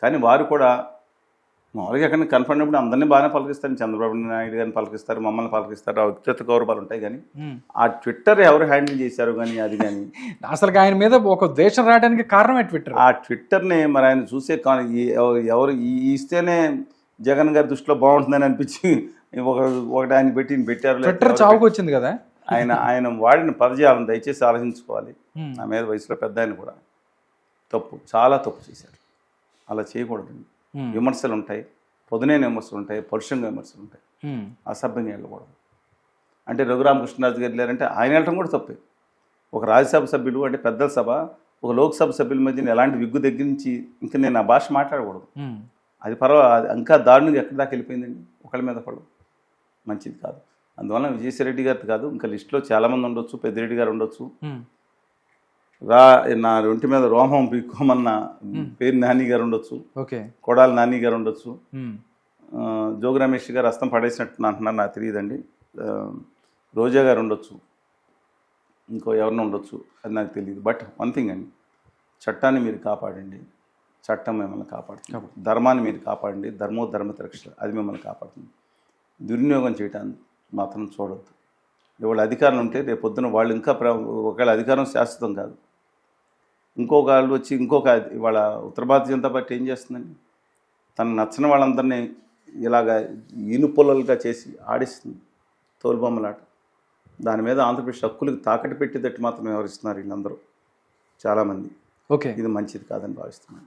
కానీ వారు కూడా మామూలుగా ఎక్కడ కనపడినప్పుడు అందరినీ బాగానే పలకరిస్తారు, చంద్రబాబు నాయుడు గారిని పలకరిస్తారు, మమ్మల్ని పలకరిస్తారు, వ్యక్తిగత గౌరవాలు ఉంటాయి. కానీ ఆ ట్విట్టర్ ఎవరు హ్యాండిల్ చేశారు కానీ అది కానీ అసలు ఆయన మీద ఒక ద్వేషం రావడానికి కారణమే ట్విట్టర్. ఆ ట్విట్టర్ని మరి ఆయన చూసే ఎవరు ఇస్తేనే జగన్ గారి దృష్టిలో బాగుంటుందని అనిపించి ఒకటి ఆయన పెట్టారు. ట్విట్టర్ చావుకు వచ్చింది కదా. ఆయన వాడిన పదజాలం దయచేసి ఆలోచించుకోవాలి. నా మీద వయసులో పెద్ద ఆయన కూడా చాలా తప్పు చేశారు. అలా చేయకూడదండి. విమర్శలు ఉంటాయి, పొదునైన విమర్శలు ఉంటాయి, పరుషంగా విమర్శలు ఉంటాయి. అసభ్యంగా వెళ్ళకూడదు. అంటే రఘురామకృష్ణరాజు గారు వెళ్ళారంటే ఆయన వెళ్ళటం కూడా తప్పే. ఒక రాజ్యసభ సభ్యులు అంటే పెద్దల సభ, ఒక లోక్సభ సభ్యుల మధ్య ఎలాంటి విగ్గు దగ్గర నుంచి ఇంకా నేను ఆ భాష మాట్లాడకూడదు. అది పర్వాలేదు, ఇంకా దారుణంగా ఎక్కడి దాకా వెళ్ళిపోయిందండి. ఒకళ్ళ మీద ఒకళ్ళు మంచిది కాదు. అందువల్ల విజయసాయిరెడ్డి గారి కాదు, ఇంకా లిస్టులో చాలామంది ఉండొచ్చు, పెద్దిరెడ్డి గారు ఉండొచ్చు, నా ఒంటి మీద రోమం పీక్కోమన్న పేరు నాని గారు ఉండొచ్చు, కొడాలి నాని గారు ఉండొచ్చు, జోగి రమేష్ గారు హస్తం పడేసినట్టు అంటున్నారు, నాకు తెలియదండి. రోజా గారు ఉండొచ్చు, ఇంకో ఎవరిని ఉండొచ్చు, అది నాకు తెలియదు. బట్ వన్ థింగ్ అండి, చట్టాన్ని మీరు కాపాడండి, చట్టం మిమ్మల్ని కాపాడుతుంది. ధర్మాన్ని మీరు కాపాడండి, ధర్మో ధర్మరక్ష అది మిమ్మల్ని కాపాడుతుంది. దుర్వినియోగం చేయటాన్ని మాత్రం చూడొద్దు. ఇవాళ అధికారులు ఉంటే రేపు పొద్దున వాళ్ళు ఇంకా ఒకవేళ అధికారం శాశ్వతం కాదు, ఇంకొక వాళ్ళు వచ్చి ఇవాళ ఉత్తర భారతీయ జనతా పార్టీ ఏం చేస్తుందండి, తనకు నచ్చిన వాళ్ళందరినీ ఇలాగా ఈనుపొలలుగా చేసి ఆడిస్తుంది, తోలుబొమ్మలాట. దాని మీద ఆంధ్రప్రదేశ్ హక్కులకు తాకట్టు పెట్టేటట్టు మాత్రం వ్యవహరిస్తున్నారు వీళ్ళందరూ చాలామంది. ఇది మంచిది కాదని భావిస్తున్నాను.